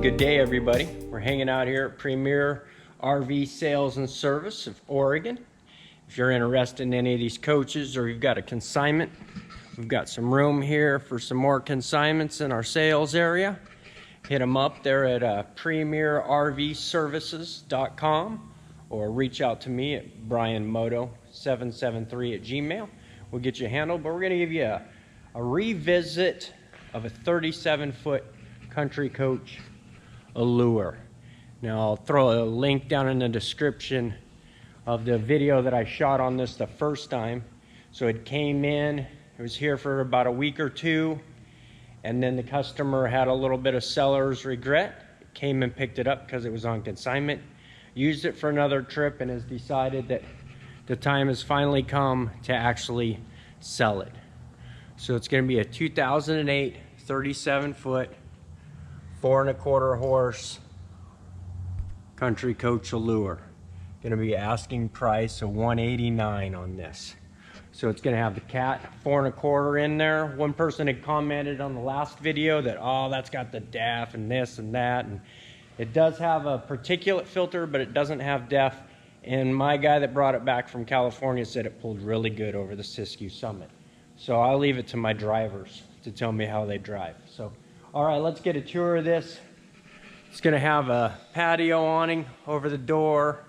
good day everybody. We're hanging out here at Premier RV Sales and Service of Oregon. If you're interested in any of these coaches or you've got a consignment, we've got some room here for some more consignments in our sales area. Hit them up there at premierrvservices.com or reach out to me at brianmoto773@gmail. We'll get you handled, but we're going to give you a revisit of a 37-foot Country Coach Allure. Now I'll throw a link down in the description of the video that I shot on this the first time. So it came in, it was here for about a week or two, and then the customer had a little bit of seller's regret. Came and picked it up because it was on consignment, used it for another trip, and has decided that the time has finally come to actually sell it. So it's going to be a 2008 37-foot 4¼ horse Country Coach Allure. Going to be asking price of $189 on this. So it's going to have the cat 4¼ in there. One person had commented on the last video that, oh, that's got the DEF and this and that, and it does have a particulate filter, but it doesn't have DEF. And my guy that brought it back from California said it pulled really good over the Siskiyou Summit. So I'll leave it to my drivers to tell me how they drive. So, all right, let's get a tour of this. It's going to have a patio awning over the door,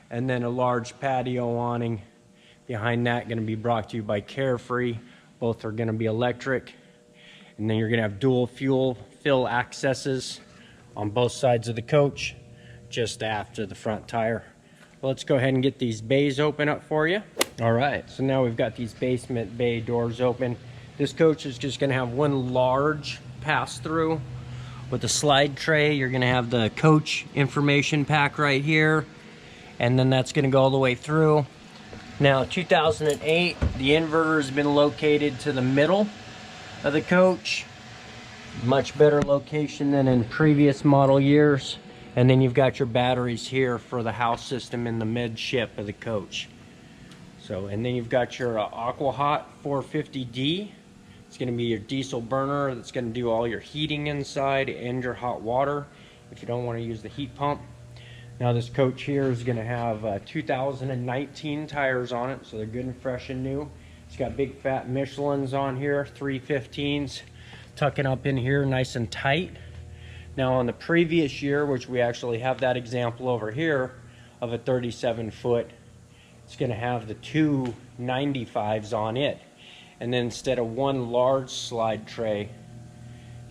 and then a large patio awning behind that, going to be brought to you by Carefree. Both are going to be electric. And then you're going to have dual fuel fill accesses on both sides of the coach, just after the front tire. Well, let's go ahead and get these bays open up for you. All right, so now we've got these basement bay doors open. This coach is just going to have one large pass-through with a slide tray. You're going to have the coach information pack right here, and then that's going to go all the way through. Now, 2008, the inverter has been located to the middle of the coach. Much better location than in previous model years. And then you've got your batteries here for the house system in the midship of the coach. So, and then you've got your Aqua Hot 450D. It's going to be your diesel burner that's going to do all your heating inside and your hot water if you don't want to use the heat pump. Now this coach here is going to have 2019 tires on it, so they're good and fresh and new. It's got big fat Michelins on here, 315s, tucking up in here nice and tight. Now on the previous year, which we actually have that example over here of a 37-foot, it's going to have the two 95s on it. And then instead of one large slide tray,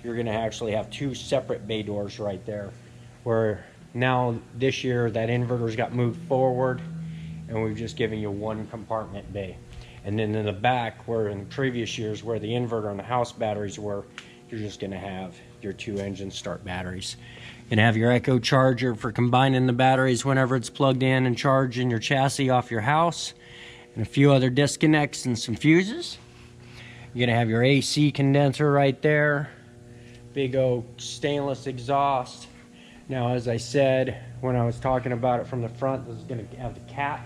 you're going to actually have two separate bay doors right there. Where now this year that inverter's got moved forward and we've just given you one compartment bay. And then in the back, where in previous years where the inverter and the house batteries were, you're just going to have your two engine start batteries. You're going to have your Echo charger for combining the batteries whenever it's plugged in and charging your chassis off your house, and a few other disconnects and some fuses. You're going to have your AC condenser right there, big old stainless exhaust. Now, as I said when I was talking about it from the front, this is going to have the cat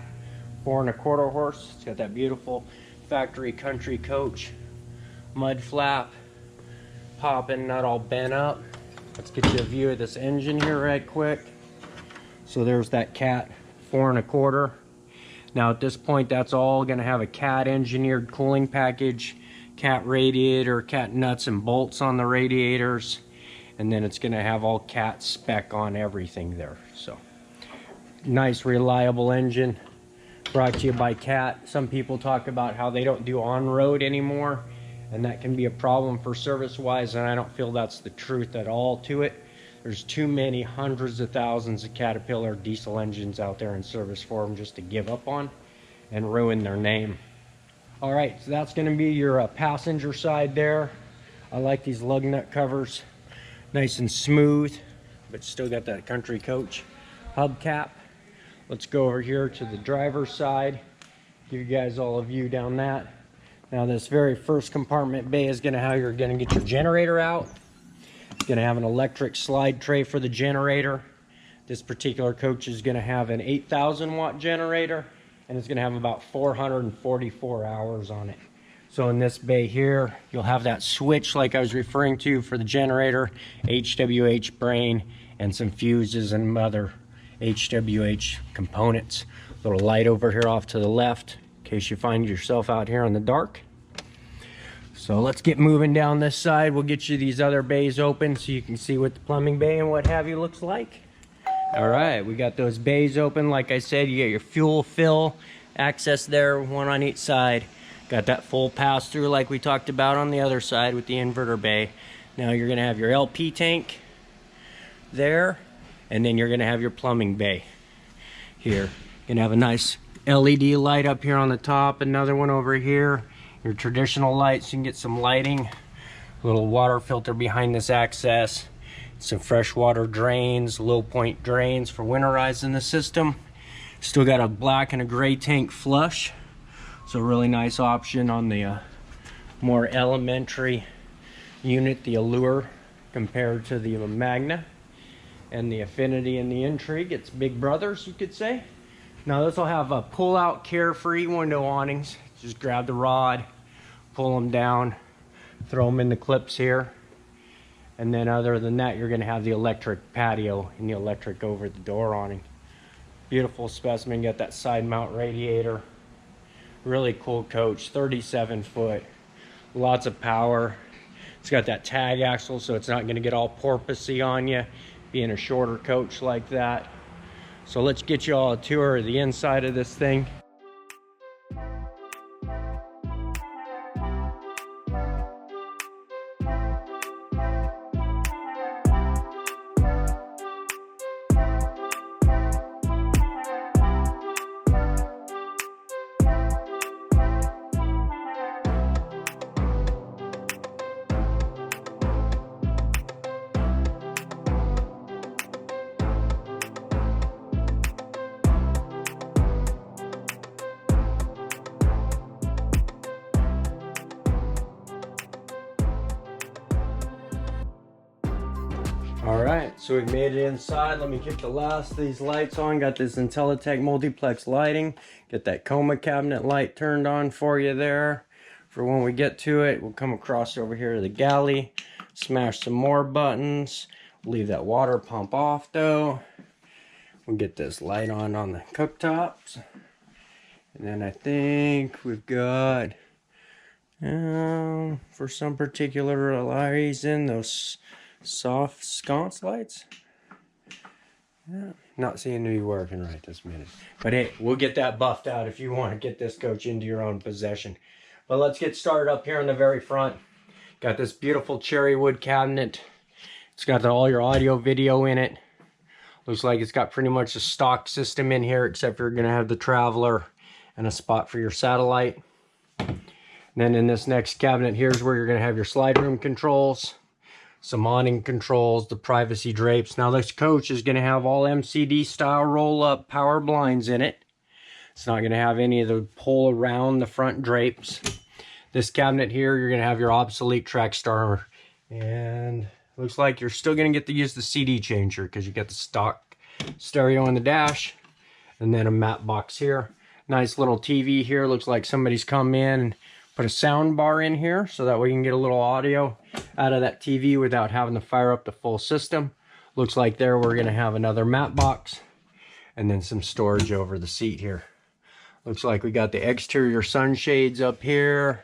4¼ horse. It's got that beautiful factory Country Coach mud flap popping, not all bent up. Let's get you a view of this engine here right quick. So there's that cat 4¼ Now at this point, that's all going to have a cat engineered cooling package, cat radiator, cat nuts and bolts on the radiators, and then it's going to have all cat spec on everything there. So nice reliable engine, brought to you by Cat. Some people talk about how they don't do on-road anymore, and that can be a problem for service-wise, and I don't feel that's the truth at all to it. There's too many hundreds of thousands of Caterpillar diesel engines out there in service for them just to give up on and ruin their name. All right, so that's going to be your passenger side there. I like these lug nut covers, nice and smooth, but still got that Country Coach hubcap. Let's go over here to the driver's side, give you guys all a view down that. Now this very first compartment bay is going to how you're going to get your generator out. It's going to have an electric slide tray for the generator. This particular coach is going to have an 8,000 watt generator, and it's going to have about 444 hours on it. So in this bay here, you'll have that switch like I was referring to for the generator, HWH brain, and some fuses and other HWH components. Little light over here off to the left in case you find yourself out here in the dark. So let's get moving down this side. We'll get you these other bays open so you can see what the plumbing bay and what have you looks like. All right, we got those bays open. Like I said, you get your fuel fill access there, one on each side. Got that full pass through like we talked about on the other side with the inverter bay. Now you're gonna have your LP tank there, and then you're gonna have your plumbing bay here. You're gonna have a nice LED light up here on the top, another one over here. Your traditional lights, you can get some lighting. A little water filter behind this access. Some freshwater drains, low point drains for winterizing the system. Still got a black and a gray tank flush. So really nice option on the more elementary unit, the Allure, compared to the Magna. And the Affinity and the Intrigue, it's big brothers, you could say. Now this will have a pull-out carefree window awnings. Just grab the rod, pull them down, throw them in the clips here. And then other than that, you're gonna have the electric patio and the electric over the door awning. Beautiful specimen, got that side mount radiator. Really cool coach, 37 foot, lots of power. It's got that tag axle, so it's not gonna get all porpoisey on you, being a shorter coach like that. So let's get you all a tour of the inside of this thing. All right, so we've made it inside. Let me kick the last of these lights on. Got this IntelliTech multiplex lighting. Get that coma cabinet light turned on for you there. For when we get to it, we'll come across over here to the galley, smash some more buttons. Leave that water pump off though. We'll get this light on the cooktops. And then I think we've got, for some particular reason, those soft sconce lights. Yeah, not seeing you working right this minute. But hey, we'll get that buffed out if you want to get this coach into your own possession. But let's get started up here in the very front. Got this beautiful cherry wood cabinet. It's got all your audio video in it. Looks like it's got pretty much a stock system in here, except you're going to have the Traveler and a spot for your satellite. And then in this next cabinet, here's where you're going to have your slide room controls, some awning controls, the privacy drapes. Now this coach is going to have all MCD style roll-up power blinds in it. It's not going to have any of the pull around the front drapes. This cabinet here, you're going to have your obsolete track star, and looks like you're still going to get to use the CD changer because you got the stock stereo on the dash, and then a matte box here. Nice little TV here. Looks like somebody's come in and put a sound bar in here so that way you can get a little audio out of that TV without having to fire up the full system. Looks like there we're going to have another matte box and then some storage over the seat here. Looks like we got the exterior sunshades up here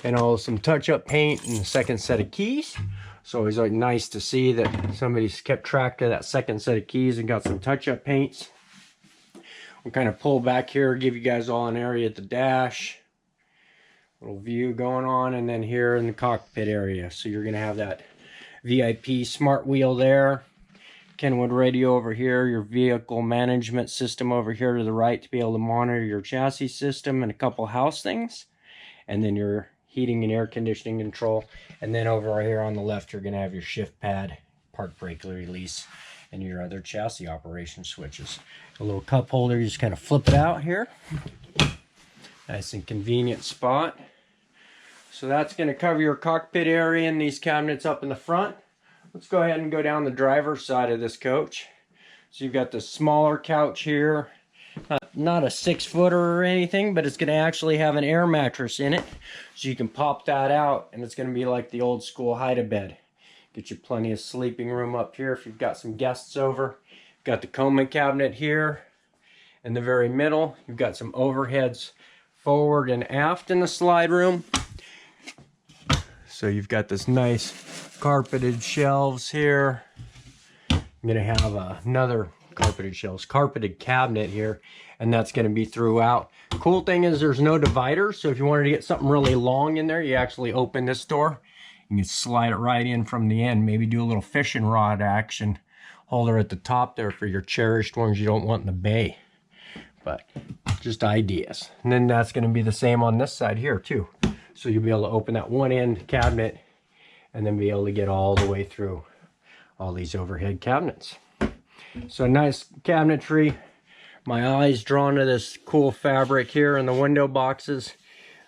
and some touch-up paint and a second set of keys. So always nice to see that somebody's kept track of that second set of keys and got some touch-up paints. We'll kind of pull back here, give you guys all an area at the dash. Little view going on, and then here in the cockpit area. So you're going to have that VIP smart wheel there. Kenwood radio over here, your vehicle management system over here to the right to be able to monitor your chassis system and a couple house things. And then your heating and air conditioning control. And then over here on the left, you're going to have your shift pad, park brake release, and your other chassis operation switches. A little cup holder, you just kind of flip it out here. Nice and convenient spot. So that's going to cover your cockpit area and these cabinets up in the front. Let's go ahead and go down the driver's side of this coach. So you've got the smaller couch here. Not a 6-footer or anything, but it's going to actually have an air mattress in it. So you can pop that out, and it's going to be like the old school hide-a-bed. Get you plenty of sleeping room up here if you've got some guests over. Got the coma cabinet here in the very middle. You've got some overheads forward and aft in the slide room. So you've got this nice carpeted shelves here. I'm going to have another carpeted cabinet here, and that's going to be throughout. Cool thing is there's no divider, so if you wanted to get something really long in there, you actually open this door. You can slide it right in from the end. Maybe do a little fishing rod action holder at the top there for your cherished ones you don't want in the bay. But just ideas. And then that's going to be the same on this side here too. So you'll be able to open that one end cabinet and then be able to get all the way through all these overhead cabinets. So nice cabinetry. My eye's drawn to this cool fabric here in the window boxes.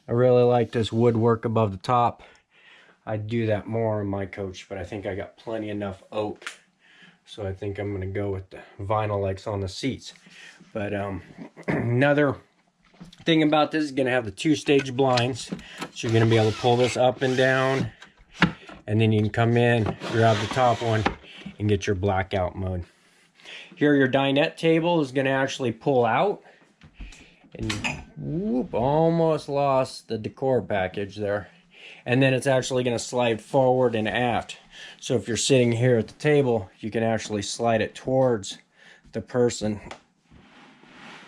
I really like this woodwork above the top. I'd do that more in my coach, but I think I got plenty enough oak. So I think I'm gonna go with the vinyl likes on the seats. But another thing about this is gonna have the 2-stage blinds. So you're gonna be able to pull this up and down, and then you can come in, grab the top one, and get your blackout mode. Here your dinette table is gonna actually pull out. And whoop, almost lost the decor package there. And then it's actually going to slide forward and aft. So if you're sitting here at the table, you can actually slide it towards the person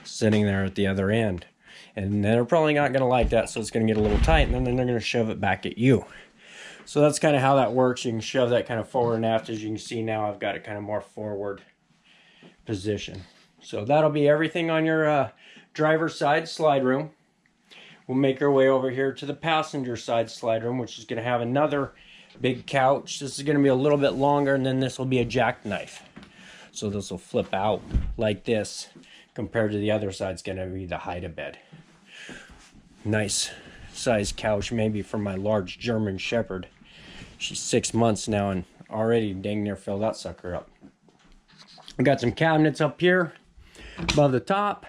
sitting there at the other end. And they're probably not going to like that, so it's going to get a little tight, and then they're going to shove it back at you. So that's kind of how that works. You can shove that kind of forward and aft. As you can see now, I've got it kind of more forward position. So that'll be everything on your driver's side slide room. We'll make our way over here to the passenger side slide room, which is going to have another big couch. This is going to be a little bit longer, and then this will be a jackknife. So this will flip out like this, compared to the other side. It's going to be the hide-a-bed. Nice size couch, maybe for my large German Shepherd. She's 6 months now and already dang near filled that sucker up. We got some cabinets up here above the top.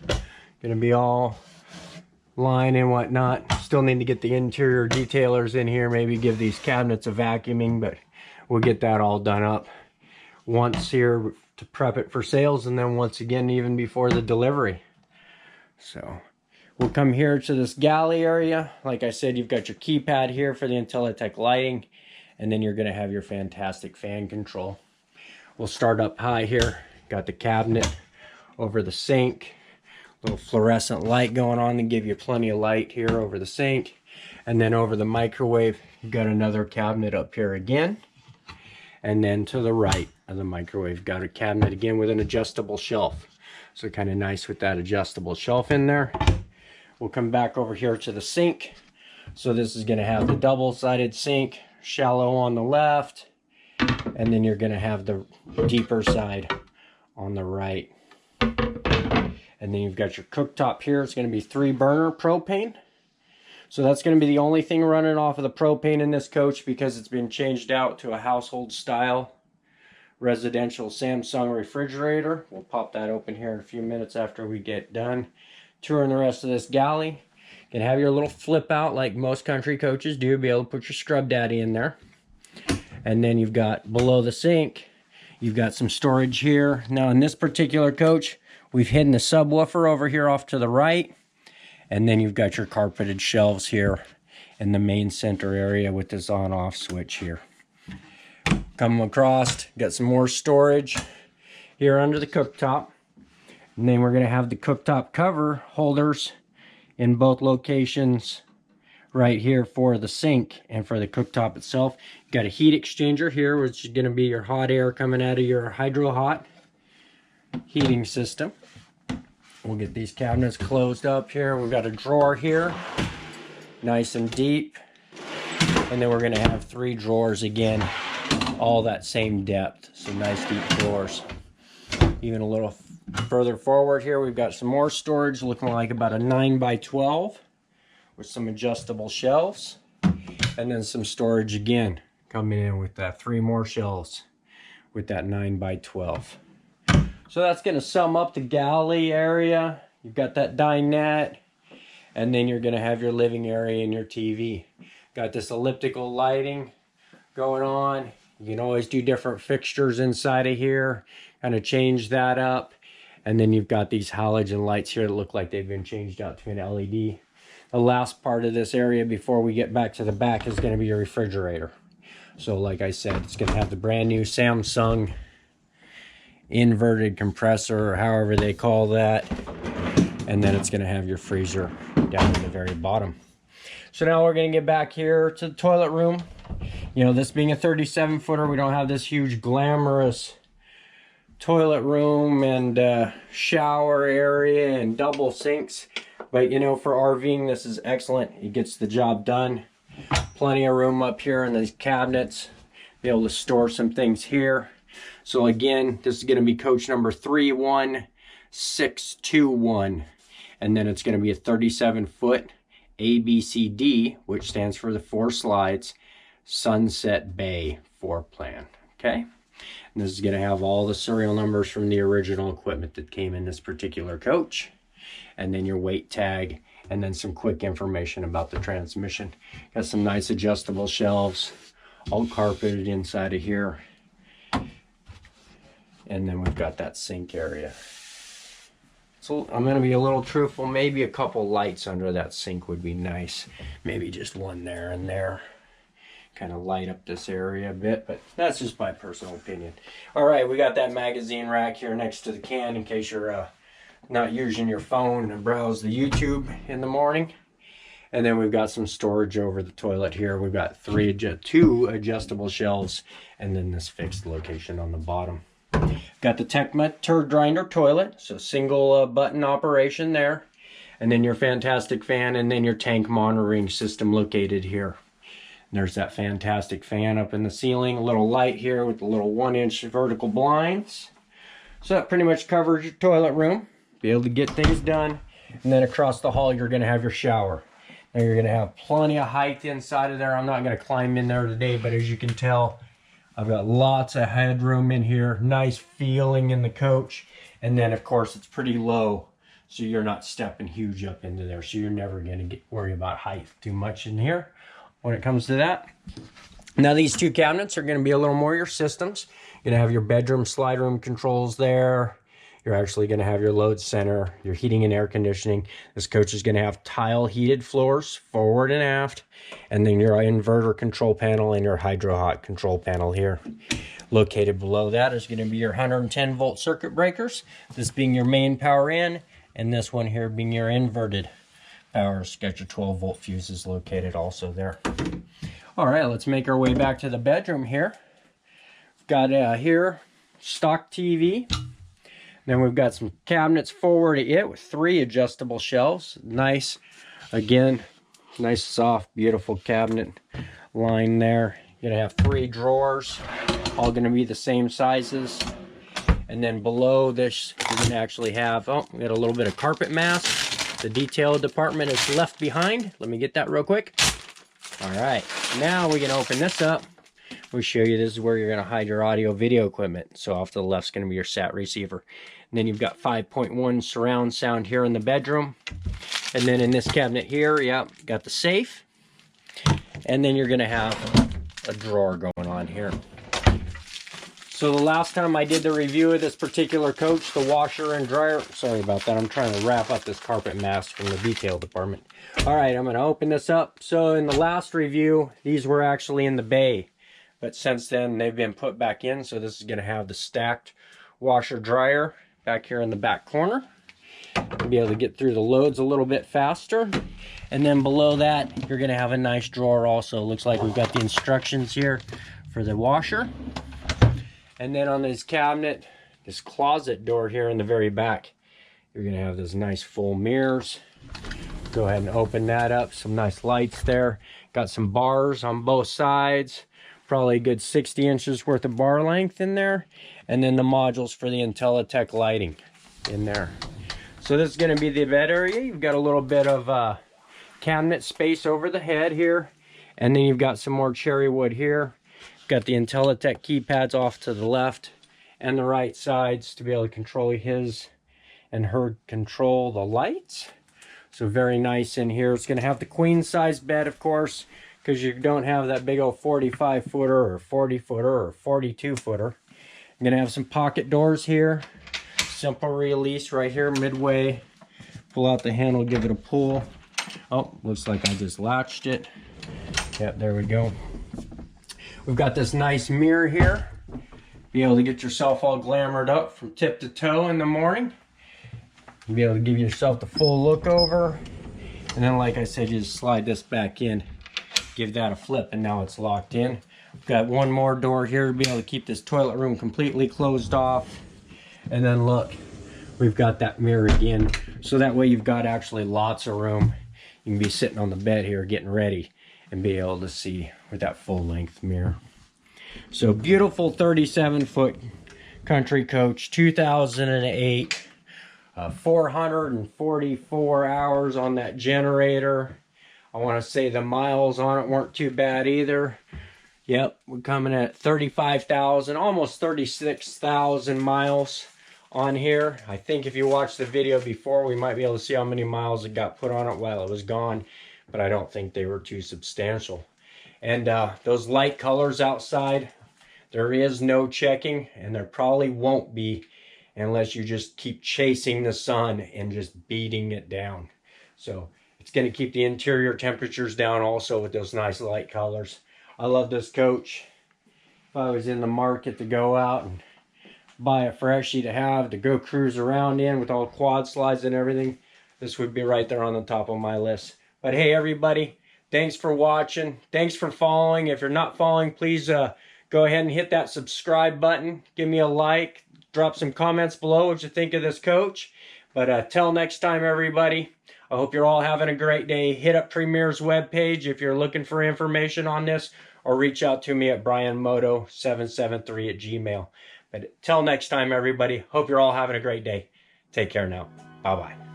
Going to be all line and whatnot. Still need to get the interior detailers in here, maybe give these cabinets a vacuuming, but we'll get that all done up once here to prep it for sales, and then once again even before the delivery. So we'll come here to this galley area. Like I said, you've got your keypad here for the IntelliTech lighting, and then you're going to have your fantastic fan control. We'll start up high here. Got the cabinet over the sink. Little fluorescent light going on to give you plenty of light here over the sink. And then over the microwave, you've got another cabinet up here again. And then to the right of the microwave, got a cabinet again with an adjustable shelf. So kind of nice with that adjustable shelf in there. We'll come back over here to the sink. So this is going to have the double-sided sink, shallow on the left. And then you're going to have the deeper side on the right. And then you've got your cooktop here. It's going to be 3-burner propane. So that's going to be the only thing running off of the propane in this coach, because it's been changed out to a household style residential Samsung refrigerator. We'll pop that open here in a few minutes after we get done touring the rest of this galley. You can have your little flip out like most country coaches do. Be able to put your scrub daddy in there. And then you've got below the sink, you've got some storage here. Now in this particular coach, we've hidden the subwoofer over here off to the right. And then you've got your carpeted shelves here in the main center area with this on-off switch here. Come across, got some more storage here under the cooktop. And then we're going to have the cooktop cover holders in both locations right here for the sink and for the cooktop itself. You've got a heat exchanger here, which is going to be your hot air coming out of your Hydro Hot heating system. We'll get these cabinets closed up here. We've got a drawer here, nice and deep. And then we're going to have 3 drawers again, all that same depth. So nice deep drawers. Even a little further forward here, we've got some more storage, looking like about a 9x12 with some adjustable shelves. And then some storage again, coming in with that 3 more shelves with that 9x12. So So that's going to sum up the galley area. You've got that dinette, and then you're going to have your living area and your TV. Got this elliptical lighting going on. You can always do different fixtures inside of here, kind of change that up. And then you've got these halogen lights here that look like they've been changed out to an LED. The last part of this area before we get back to the back is going to be your refrigerator. So like I said, it's going to have the brand new Samsung inverted compressor, or however they call that. And then it's going to have your freezer down in the very bottom. So now we're going to get back here to the toilet room. You know, this being a 37 footer, we don't have this huge glamorous toilet room and shower area and double sinks. But you know, for RVing, this is excellent. It gets the job done. Plenty of room up here in these cabinets. Be able to store some things here. So again, this is going to be coach number 31621. And then it's going to be a 37 foot ABCD, which stands for the 4 slides, Sunset Bay floor plan. Okay. And this is going to have all the serial numbers from the original equipment that came in this particular coach. And then your weight tag, and then some quick information about the transmission. Got some nice adjustable shelves, all carpeted inside of here. And then we've got that sink area. So I'm going to be a little truthful. Maybe a couple lights under that sink would be nice. Maybe just one there and there. Kind of light up this area a bit, but that's just my personal opinion. All right, we got that magazine rack here next to the can in case you're not using your phone to browse the YouTube in the morning. And then we've got some storage over the toilet here. We've got 2 adjustable shelves, and then this fixed location on the bottom. Got the Tecma turd grinder toilet, so single button operation there. And then your fantastic fan, and then your tank monitoring system located here. And there's that fantastic fan up in the ceiling. A little light here with the little 1-inch vertical blinds. So that pretty much covers your toilet room. Be able to get things done. And then across the hall, you're going to have your shower. Now you're going to have plenty of height inside of there. I'm not going to climb in there today, but as you can tell, I've got lots of headroom in here. Nice feeling in the coach. And then, of course, it's pretty low, so you're not stepping huge up into there. So you're never going to worry about height too much in here when it comes to that. Now these 2 cabinets are going to be a little more your systems. You're going to have your bedroom slide room controls there. You're actually going to have your load center, your heating and air conditioning. This coach is going to have tile heated floors forward and aft, and then your inverter control panel and your Hydro Hot control panel here. Located below that is going to be your 110 volt circuit breakers, this being your main power in, and this one here being your inverted power. It's got your 12 volt fuses located also there. All right, let's make our way back to the bedroom here. Got here stock TV. Then we've got some cabinets forward at it with 3 adjustable shelves. Nice, again, nice soft, beautiful cabinet line there. You're gonna have 3 drawers, all gonna be the same sizes. And then below this, you're gonna actually have, oh, we got a little bit of carpet mask. The detail department is left behind. Let me get that real quick. All right, now we're gonna open this up. We'll show you this is where you're going to hide your audio video equipment. So off to the left is going to be your SAT receiver. And then you've got 5.1 surround sound here in the bedroom. And then in this cabinet here, yeah, got the safe. And then you're going to have a drawer going on here. So the last time I did the review of this particular coach, the washer and dryer, sorry about that, I'm trying to wrap up this carpet mask from the detail department. All right, I'm going to open this up. So in the last review, these were actually in the bay. But since then, they've been put back in, so this is going to have the stacked washer dryer back here in the back corner. You'll be able to get through the loads a little bit faster. And then below that, you're going to have a nice drawer also. Looks like we've got the instructions here for the washer. And then on this cabinet, this closet door here in the very back, you're going to have those nice full mirrors. Go ahead and open that up. Some nice lights there. Got some bars on both sides. Probably a good 60 inches worth of bar length in there. And then the modules for the IntelliTech lighting in there. So this is going to be the bed area. You've got a little bit of cabinet space over the head here. And then you've got some more cherry wood here. Got the IntelliTech keypads off to the left. and the right sides to be able to control his and her control the lights. So very nice in here. It's going to have the queen size bed, of course, because you don't have that big old 45 footer or 40 footer or 42 footer. I'm going to have some pocket doors here. Simple release right here midway. Pull out the handle, give it a pull. Oh, looks like I just latched it. Yep, there we go. We've got this nice mirror here. Be able to get yourself all glamored up from tip to toe in the morning. Be able to give yourself the full look over. And then, like I said, you just slide this back in. Give that a flip, and now it's locked in. We've got one more door here to be able to keep this toilet room completely closed off. And then look, we've got that mirror again. So that way you've got actually lots of room. You can be sitting on the bed here getting ready and be able to see with that full length mirror. So beautiful 37-foot Country Coach, 2008. 444 hours on that generator. I want to say the miles on it weren't too bad either. Yep, we're coming at 35,000, almost 36,000 miles on here. I think if you watched the video before, we might be able to see how many miles it got put on it while it was gone, but I don't think they were too substantial. And those light colors outside, there is no checking, and there probably won't be unless you just keep chasing the sun and just beating it down. So it's going to keep the interior temperatures down also with those nice light colors. I love this coach. If I was in the market to go out and buy a freshie to have to go cruise around in with all quad slides and everything, this would be right there on the top of my list. But hey everybody, thanks for watching. Thanks for following. If you're not following, please go ahead and hit that subscribe button. Give me a like. Drop some comments below what you think of this coach. But till next time, everybody, I hope you're all having a great day. Hit up Premier's webpage if you're looking for information on this, or reach out to me at brianmoto773@gmail.com. But till next time, everybody, hope you're all having a great day. Take care now. Bye-bye.